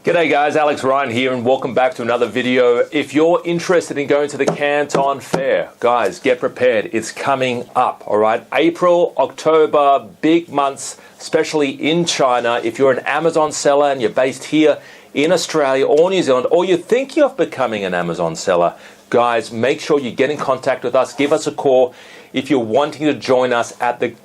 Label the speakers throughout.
Speaker 1: G'day guys, Alex Ryan here and welcome back to another video. If you're interested in going to the Canton Fair, guys, get prepared. It's coming up, all right? April, October, big months, especially in China. If you're an Amazon seller and you're based here in Australia or New Zealand, or you're thinking of becoming an Amazon seller, guys, make sure you get in contact with us. Give us a call if you're wanting to join us at the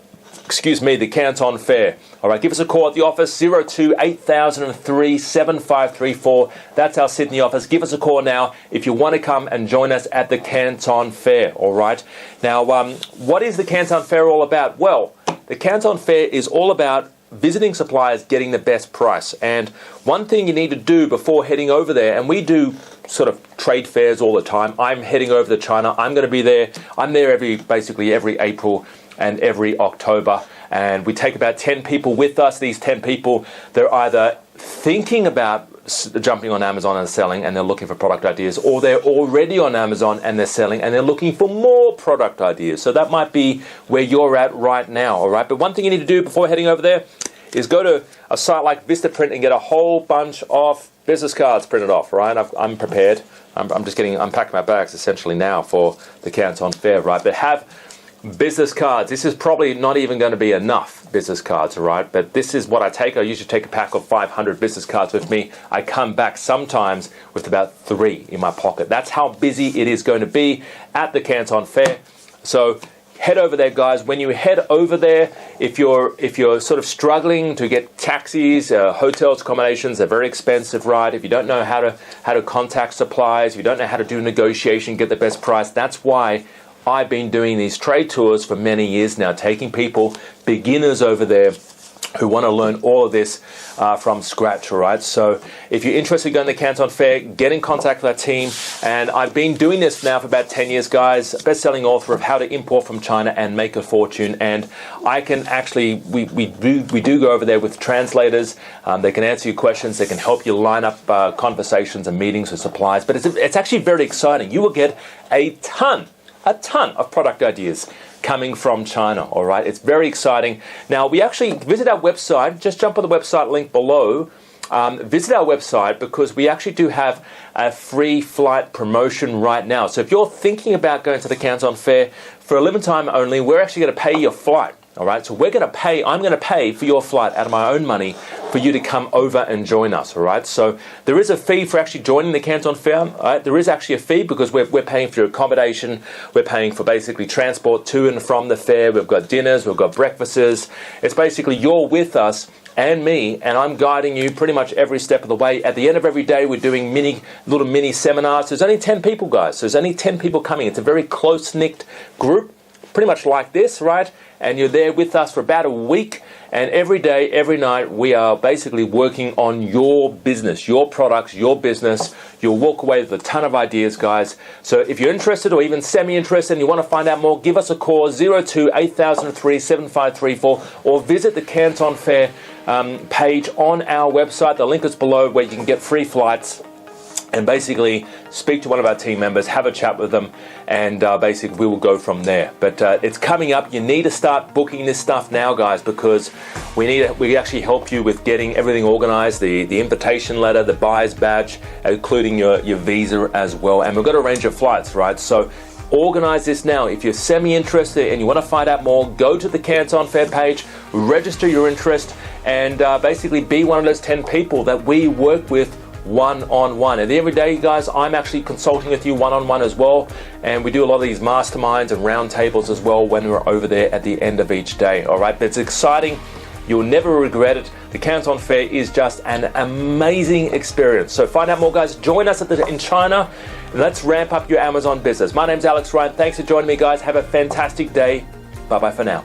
Speaker 1: Canton Fair. All right, give us a call at the office, 02 8003 7534. That's our Sydney office. Give us a call now if you want to come and join us at the Canton Fair, all right? Now, what is the Canton Fair all about? Well, the Canton Fair is all about visiting suppliers, getting the best price. And one thing you need to do before heading over there, and we do sort of trade fairs all the time. I'm heading over to China. I'm going to be there. I'm there basically every April and every October, and we take about 10 people with us. These 10 people, they're either thinking about jumping on Amazon and selling and they're looking for product ideas, or they're already on Amazon and they're selling and they're looking for more product ideas. So that might be where you're at right now, all right? But one thing you need to do before heading over there is go to a site like Vistaprint and get a whole bunch of business cards printed off, right? I'm prepared. I'm packing my bags essentially now for the Canton Fair, right? But have business cards. This is probably not even going to be enough business cards, right? But this is what I take. I usually take a pack of 500 business cards with me. I come back sometimes with about 3 in my pocket. That's how busy it is going to be at the Canton Fair. So head over there, guys. When you head over there, if you're sort of struggling to get taxis, hotels, accommodations, they're very expensive, right? If you don't know how to contact suppliers, if you don't know how to do negotiation, get the best price, that's why I've been doing these trade tours for many years now, taking people, beginners over there who want to learn all of this from scratch, all right? So if you're interested in going to the Canton Fair, get in contact with our team. And I've been doing this now for about 10 years, guys. Best-selling author of How to Import from China and Make a Fortune. And I can actually, we do go over there with translators. They can answer your questions. They can help you line up conversations and meetings with suppliers. But it's actually very exciting. You will get a ton of product ideas coming from China, all right? It's very exciting. Now, we actually visit our website. Just jump on the website link below. Visit our website because we actually do have a free flight promotion right now. So if you're thinking about going to the Canton Fair, for a limited time only, we're actually going to pay your flight, all right? So I'm going to pay for your flight out of my own money for you to come over and join us, all right? So there is a fee for actually joining the Canton Fair, all right? There is actually a fee because we're paying for your accommodation. We're paying for basically transport to and from the fair. We've got dinners, we've got breakfasts. It's basically you're with us and me, and I'm guiding you pretty much every step of the way. At the end of every day, we're doing little mini seminars. There's only 10 people, guys. There's only 10 people coming. It's a very close-knit group, pretty much like this, right? And you're there with us for about a week, and every day, every night, we are basically working on your business, your products, your business. You'll walk away with a ton of ideas, guys. So if you're interested or even semi-interested and you want to find out more, give us a call, 02 8003 7534, or visit the Canton Fair page on our website. The link is below where you can get free flights and basically speak to one of our team members, have a chat with them, and basically we will go from there. But it's coming up. You need to start booking this stuff now, guys, because we actually help you with getting everything organized, the invitation letter, the buyer's badge, including your visa as well. And we've got a range of flights, right? So organize this now. If you're semi-interested and you want to find out more, go to the Canton Fair page, register your interest, and basically be one of those 10 people that we work with one-on-one. And every day, guys, I'm actually consulting with you one-on-one as well, and we do a lot of these masterminds and roundtables as well when we're over there at the end of each day, all right? But it's exciting. You'll never regret it. The Canton Fair is just an amazing experience. So find out more, guys. Join us in China. Let's ramp up your Amazon business. My name's Alex Ryan. Thanks for joining me, guys. Have a fantastic day. Bye-bye for now.